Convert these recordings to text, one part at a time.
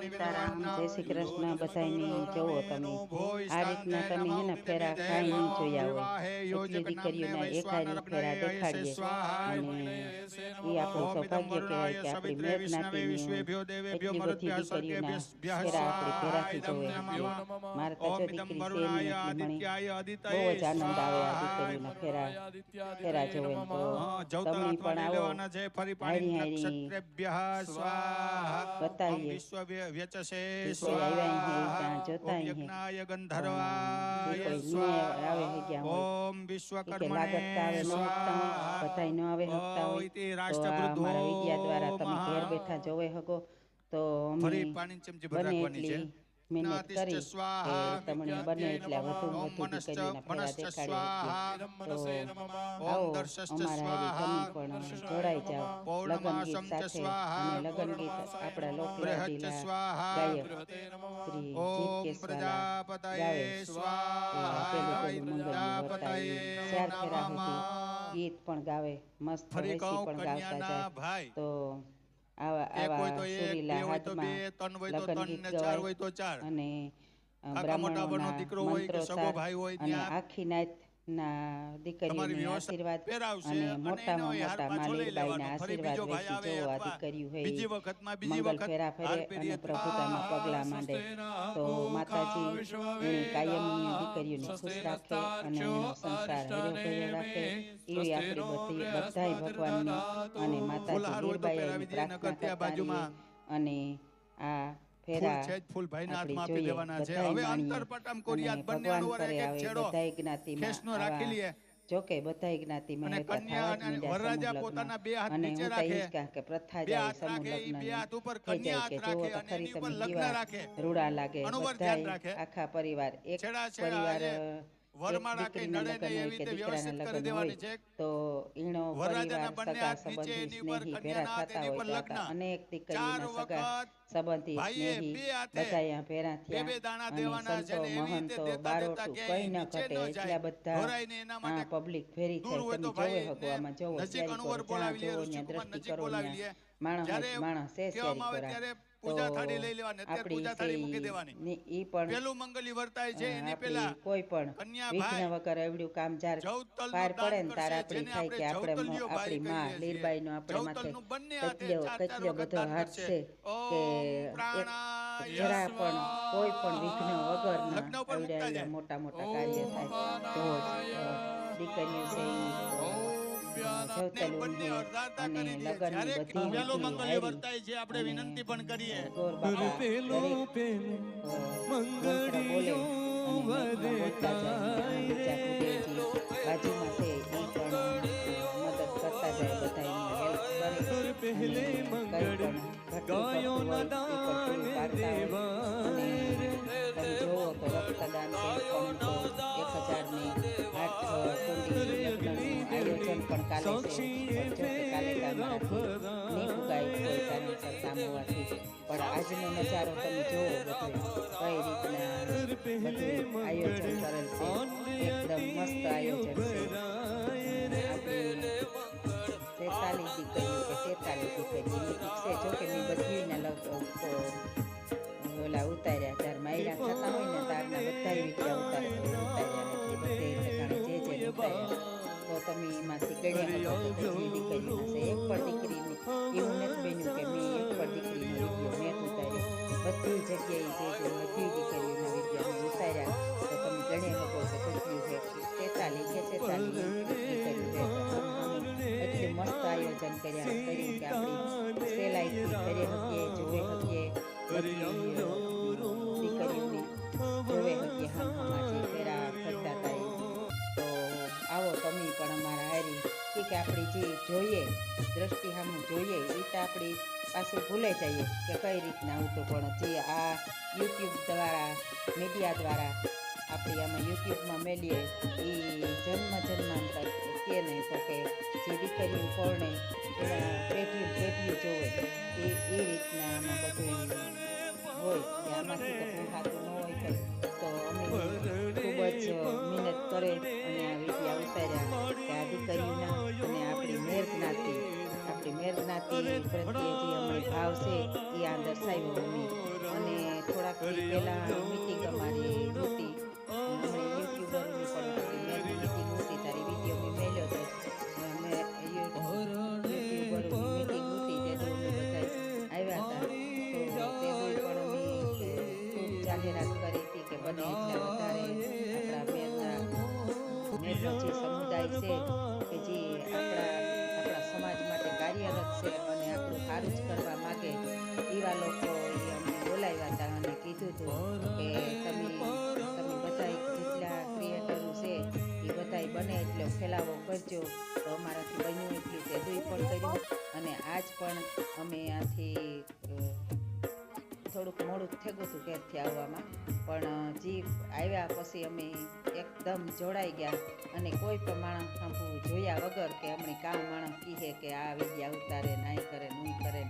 સીતારામ જય શ્રી કૃષ્ણ બધાને જોવો તમે આ રીતના તમે હે ને ફેરા કાંઈ નહીં જોયા હોય એટલી દીકરીઓના એકારી ફેરા દેખાડીએ અને એ આપણું સૌભાગ્ય કહેવાય કે આપણી મેર જ્ઞાતિની એટલી બધી દીકરીઓના ફેરા આપણી ફેરાથી જોવે મારે તો જો દીકરી છે નહીં એટલે મને બહુ જ આનંદ આવે આ દીકરીઓના ફેરા જોવે તો તમે પણ આવો હારી હારી बताइए कोई आया है क्या जोता है कोई आवे है क्या ओम विश्वकर्मणे बताई न आवे हकता हो तो हमारा विद्या द्वारा તમે ઘેર બેઠા જોવે હકો તો અમે બને એટલી મહેનત કરી કે તમને બને એટલે વધુ વધુ દીકરીઓના ફેરા દેખાડી તો આવો અમારા હારી તમે પણ જોડાઈ જાઓ લગ્ન ગીત સાથે અને લગ્ન ગીત આપણા લોકલાડીલા ગાયક શ્રી જીતકેશવાલા ગાવે પેલું મંગળની વર્તાઈ ચાર ફેરા સુધી ગીત પણ ગાવે મસ્ત વેસી પણ ગાવતા જાય તો આવા સુરીલા હાથમાં લગ્ન ગીત ગવાય અને બ્રાહ્મણોના મંત્રો સાર અને આખી નાતના દીકરીઓને આશીર્વાદ અને મોટામાં મોટા માલીબાઈના આશીર્વાદ વેચી જોવો આ દીકરીઓ હે મંગલ ફેરા ફેરે અને પ્રભુતામાં પગલા માંડે તો માતાજી એની કાયમની દીકરીઓને ખુશ રાખે અને એનો સંસાર હર્યો રાખે એવી આપણી બધાય ભગવાનની અને માતાજી વીરબાઈની પ્રાર્થના કરતા અને આ ફેરા આપણી જોઈએ ભગવાન કરે આવે બધાય જ્ઞાતિમાં જોકે બધાય જ્ઞાતિમાં અને હું તો કે પ્રથા જાય સમૂહ લગ્ન થઈ જાય કે જો તો ખરી તમે કેવા રૂડા લાગે બધાય આખા પરિવાર એક પરિવાર દીકરીના લગ્ન હોય કે દીકરાના લગ્ન હોય તો ઈણો પરિવાર સગા સંબંધી સ્નેહી ભેરા થતા હોય તો અનેક દીકરીના સગા સંબંધી સ્નેહી બધા ભેરા થયા અને સંતો મહંતો બારોટું કઈ ન ઘટે એટલા બધા પબ્લિક ભેરી થાય તમે જોવે હકો આમાં જોવો જ્યાં જોવો ત્યાં દ્રષ્ટિ કરો માણસ છે પૂજા થાળી લઈ લેવાની અત્યારે પૂજા થાળી મૂકી દેવાની ઈ પણ પેલું મંગલી વર્તાય છે એની પહેલા કોઈ પણ વિઘ્ન વગર એવડું કામ જાર પાર પડે ને તાર આપણી થાય કે આપણે આપણી માં લીરબાઈ નો આપણે માથે કેટલો બધો હાથ છે કે જરા પણ કોઈ પણ વિઘ્ન વગર ના મોટા મોટા કાર્ય થાય તો દીકરીઓ છે અને લગન બધી આપણે વિનંતી પણ કરીએ બાજુમાં છે એ પણ મદદ કરતા જાય બધા પહેલે મંગળ ગાયો ના દાન દેવાય તમે જોવો તો રક્તદાન છે 1000 આયોજન પણ કાલે છે કાલે પણ આજનો નજારો તમે જોવો કઈ રીતના આયોજન કરેલ છે એકદમ મસ્ત આયોજન છે 43 દીકરીઓ કે 43 દીકરીઓ છે જો કે મેં બધીના ઓલા ઉતાર્યા તાર માયરા થતા હોય ને તારના બધા વિડીયો ઉતાર્યા બધે જે ઉતાર્યા તો તમે એમાંથી ગણ્યા દીકરીઓ છે એક પણ દીકરીની એવું નથી બન્યું કે મેં એક પણ દીકરીનો વિડીયો મેં ઉતાર્યો બધી જગ્યાએ જે બધી દીકરીઓના વિડીયો મેં ઉતાર્યા તો તમે ગણ્યા શકો છો કેટલું છે 43 કે 46 દીકરીઓ એટલું મસ્ત આયોજન કર્યું કે આપણી સહેલાઈથી ઘરે હકીએ જોવે હકીએ દીકરીઓની જોવે હકીએ હમાજી ફેરા કરતા થાય તો આવો તમે પણ અમારા હારી કે આપણી જે જોઈએ દ્રષ્ટિ સામે જોઈએ એ તો આપણી પાછું ભૂલે જઈએ કે કઈ રીતના આવતું પણ જે આ યુટ્યુબ દ્વારા મીડિયા દ્વારા આપણે આમાં યુટ્યુબમાં મેળીએ એ જન્માંતર કે નહીં તો કે જે દીકરીઓ પરણે એના પેઢીઓ જોવે એ રીતના આમાં બધું હોય કે આમાંથી તો કોઈ ખાતું ન હોય તો અમે ખૂબ જ મહેનત કરે અને આ વિડીયા ઉતાર્યા કે આ દીકરીઓના અને આપણી મેર જ્ઞાતિ આપણી મેર જ્ઞાતિ પ્રત્યે જે અમારી ભાવ છે એ આ દર્શાવ્યો મમ્મી. અને થોડાક દી પહેલા મીટિંગ અમારી હતી, અમે યુટ્યુબરની પણ હતી, મેરની મીટિંગ હતી, તારી વિડીયો મેં મેલ્યો હતો. યુટ્યુબરોની મીટિંગ હતી તે તો અમે બધા આવ્યા હતા. તો તે પણ અમે ખૂબ જાહેરાત કરી હતી કે બને એટલા વધારે આપણા મેરનો જે સમુદાય છે કે જે આપણા સમાજ માટે કાર્યરત છે અને આપણું સારું જ કરવા માગે એવા લોકો અમને બોલાવ્યા હતા અને કીધું હતું કે તમે બધા જેટલા ક્રિએટરો છે એ બધા બને એટલો ફેલાવો કરજો. તો અમારાથી બન્યું એટલું તે દુઈ પણ કર્યું. અને આજ પણ અમે આથી થોડુંક મોડું થયું હતું ઘેરથી આવવામાં, પણ જે આવ્યા પછી અમે એકદમ જોડાઈ ગયા. અને કોઈ પણ માણસ સાંભળવું જોયા વગર કે અમને કામ માણસ કહે કે આ વિદ્યા ઉતારે નાઈ કરે નહીં કરે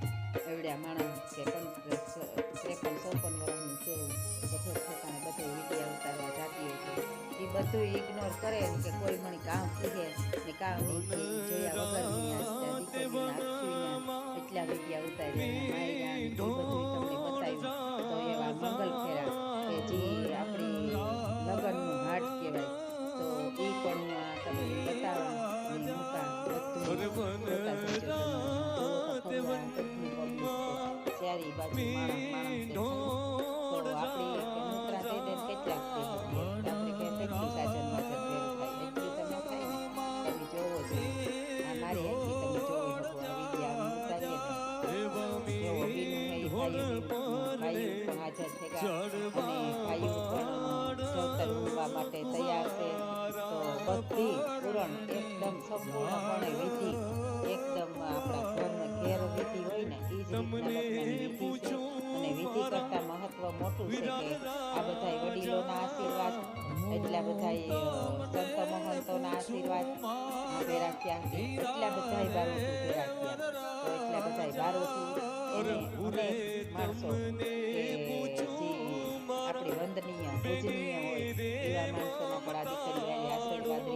એવડ્યા માણસ કે 53-54 વર્ષનું જેવું બધે ઠેકાણે બધે વિદ્યા ઉતારવા જાતી હોય છે એ બધું ઇગ્નોર કરે કે કોઈ મને કામ કહે ને કામ નહીં કહે જોયા વગરની એટલા વિદ્યા ઉતારી માર્યા એ બધું તમને બતાવ્યું. તો એવા મંગલ ફેરા કે જે આપણી લગ્નનું હાટ કહેવાય તો એ પણ તમને બતાવવા મૂકા ચારી બાજુ માણસ તો આપણી નોતરા દઈ દે કેટલાક આપણે કે કેટલું સાજનમાં થાય એટલું તો ન થાય ને. તમે જોવો જોઈએ આ મારી એટલી તમે જોવો શકો આ વિદ્યા ઉતારીએ ને જોવો બીનું નહીં ભાઈઓ પણ હાજર થયા અને ભાઈઓ પણ જવતર ઉડવા માટે તૈયાર છે. તો બધી પૂરણ એકદમ સંપૂર્ણપણે વિધિ એકદમ આપણા ઘર વિધિ હોય ને એ જ રીતના વિધિ છે. અને વિધિ કરતા મહત્વ મોટું છે કે આ બધા વડીલોના આશીર્વાદ એટલા બધા સંત મહંતોના આશીર્વાદ ભેરાખ્યા એટલા બધા બારોટું ભેરાખ્યા. તો એટલા બધા બારોટું એને અનેક માણસો કે જે આપણી વંદનીય પૂજનીય હોય એવા માણસોના પણ આ દીકરી આશીર્વાદ રહે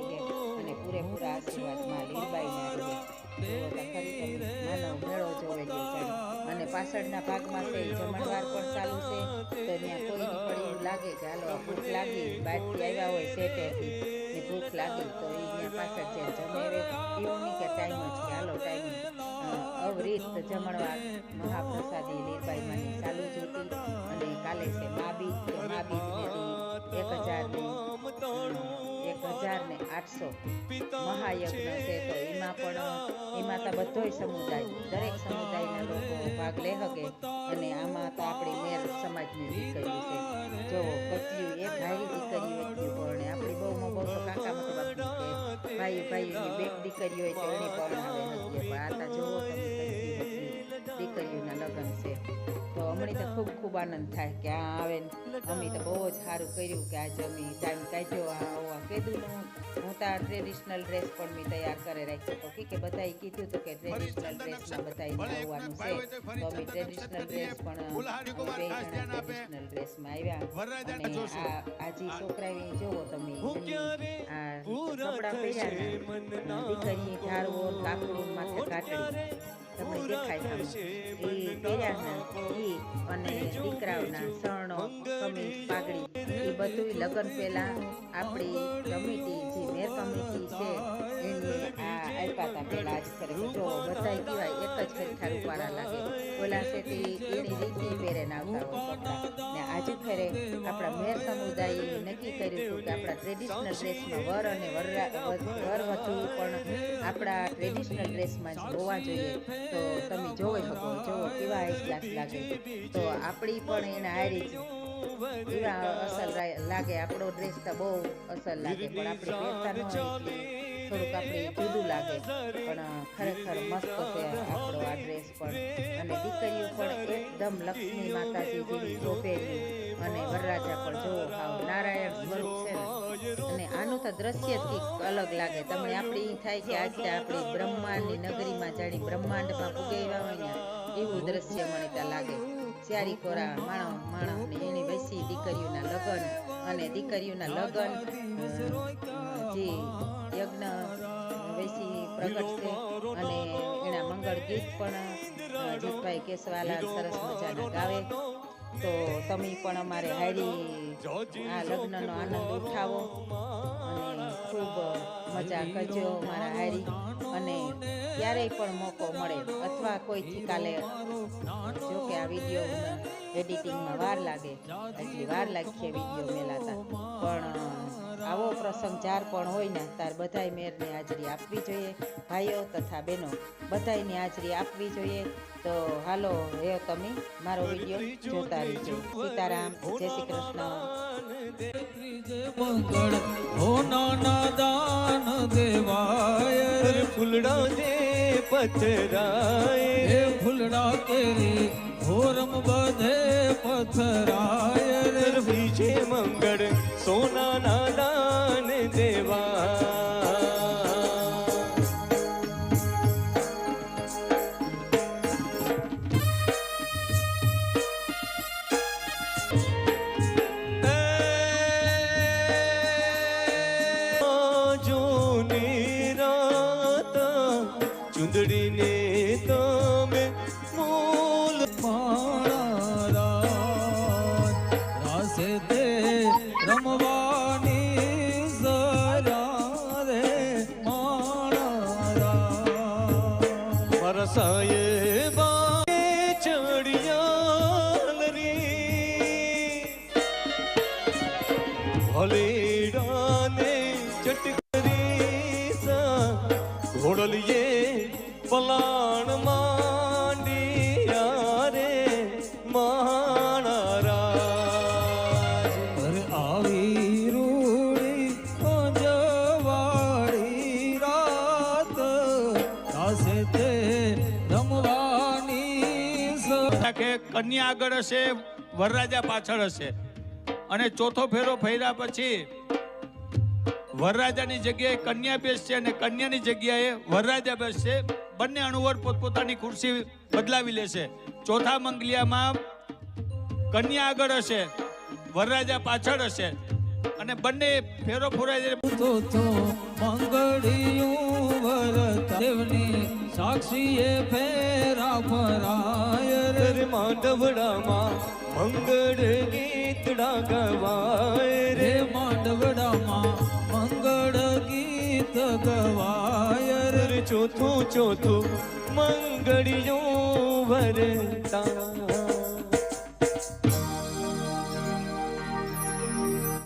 અને પૂરેપૂરા આશીર્વાદમાં લીલબાઈના રહે. માનવ મેળો જોવેલો છે અને પાછળના ભાગમાં છે જમણવાર પણ ચાલુ છે. તો ત્યાં કોઈને પણ એવું લાગે કે હાલો ભૂખ લાગી બહારથી આવ્યા હોય શેટેથી ને ભૂખ લાગી તો એ ત્યાં પાછળ છે જમેરે એવું નહીં કે ટાઈમ જ કે હાલો ટાઈમ અવરીત જમણવાર મહાપ્રસાદી લીલબાઈમાંની ચાલુ જ હતી. અને કાલે છે મહાબીજ તો મહાબીજને 1008 મહાયજ્ઞ છે. તો એમાં તો બધોય સમુદાય દરેક સમુદાયના લોકો ભાગ લે શકે. અને આમાં તો આપણી મેર સમાજની દીકરીઓ છે. જો કેટલી એક હારી દીકરીઓ એટલી પણ આપણી બહુમાં બહુ તો કાકામાં તો ભાઈઓની બે દીકરીઓ હોય તો એને પણ આવે નથી. પણ આતા જોવો તમે દીકરીઓના લગ્ન છે તો અમને તો ખૂબ આનંદ થાય કે આ આવે ને અમે તો બહુ જ સારું કર્યું કે આજે અમે ટાઈમ કાઢ્યો આ કીધું ને હું તો આ ટ્રેડિશનલ ડ્રેસ પણ મેં તૈયાર કરી રાખ્યો હતો કે બધાએ કીધું હતું કે ટ્રેડિશનલ ડ્રેસમાં બધાને આવવાનું છે. તો અમે ટ્રેડિશનલ ડ્રેસ પણ 2 જણા ટ્રેડિશનલ ડ્રેસમાં આવ્યા. અને આ જે છોકરાએ જોવો તમે આ કપડાં પહેર્યા દીકરી ઢાળવો કાકડું માથે કાટડી તમને દેખાય એ પહેર્યા અને દીકરાઓના શરણો કમીઝ પાઘડી એ બધું લગ્ન પહેલા આપણી કમિટી જે મેર કમિટી છે એને આ આપ્યા હતા પહેલા જ ખરેખર જો બધા કહેવાય એક જ ખરેખર રૂપાળા લાગે ઓલા છે તે એની રીતે પહેરેને આવતા હોય કપડાં ને આજે ખરે આપણા મેર સમુદાયે નક્કી કર્યું હતું કે આપણા ટ્રેડિશનલ ડ્રેસમાં વર અને વરવધુ પણ આપણા ટ્રેડિશનલ ડ્રેસમાં જ હોવા જોઈએ. તો તમે જોઈ શકો જોવો કેવા હાઈ ક્લાસ લાગે. તો આપણી પણ એના હારી એવા અસલ લાગે. આપણો ડ્રેસ તો બહુ અસલ લાગે પણ આપણે પહેરતા ન હોય થોડુંક આપણે જુદું લાગે પણ ખરેખર મસ્ત છે આપણો આ ડ્રેસ પણ. અને દીકરીઓ પણ એકદમ લક્ષ્મી માતાજી જેવી શોભેલી અને વરરાજા પણ જોવો ભાવ નારાયણ સ્વરૂપ છે ને. અને આનું તો દ્રશ્ય જ અલગ લાગે તમને. આપણે એ થાય કે આજે આપણી બ્રહ્માંડની નગરીમાં જાણી બ્રહ્માંડમાં પુગાવ્યા હોય ને એવું દ્રશ્ય મને ત્યાં લાગે. ચારી કોરા માણસને એની વૈસી દીકરીઓના લગ્ન અને દીકરીઓના લગ્ન જે યજ્ઞ વેસી પ્રગટશે અને એના મંગળ ગીત પણ જીતભાઈ કેશવાલાલ સરસ મજાના ગાવે. તો તમે પણ અમારે હારી આ લગ્નનો આનંદ ઉઠાવો અને ખૂબ મજા કરજો મારા હારી. અને ક્યારેય પણ મોકો મળે અથવા કોઈથી કાલે, જો કે આ વિડીયો એડિટિંગમાં વાર લાગે, એટલી વાર લાગશે વિડીયો મેલાતા, પણ આવો પ્રસંગ જાર પણ હોય ને તાર બધાય મેરની હાજરી આપવી જોઈએ. ભાઈઓ તથા બહેનો બધાયની હાજરી આપવી જોઈએ. તો હાલો હે તમે મારો વિડીયો જોતા રહેજો. સીતારામ, જય શ્રી કૃષ્ણ. મંગળ હો નાના દાન દેવાય, ફૂલડા દે પથરાય, હે ફૂલડા કેરી હોરમ બધે પથરાય, વિજય મંગળ સોના ના દાન દેવાય. ચુંદડીને તમે મૂલ રાસે તે રમવાની જરા રે મારા સાહેબા ચડિયાલ રી ભલેડાને ચટકરી ઘોડલીએ પલાણ માંડિયા રે મહારાજ. આવી રૂડી જવાડી રાત રાસે તે રમવાની. કન્યા આગળ હશે, વરરાજા પાછળ હશે, અને ચોથો ફેરો ફર્યા પછી વરરાજાની જગ્યાએ કન્યા બેસશે અને કન્યાની જગ્યાએ વરરાજા બેસશે. બંને અણુવર પોતપોતાની ખુરશી બદલાવી લેશે. ચોથા મંગલિયામાં કન્યા આગળ હશે, વરરાજા પાછળ હશે, અને બંને ફેરો ફુરાય. મંગળિયું વરતા દેવની સાક્ષીએ ફેરા ફરાય, રે માંડવડામાં મંગળ ગીતડા ગવાય, રે માંડવડામાં મંગળ ગીત ગવાય, રે ચોથું ચોથું મંગળિયું વરતા.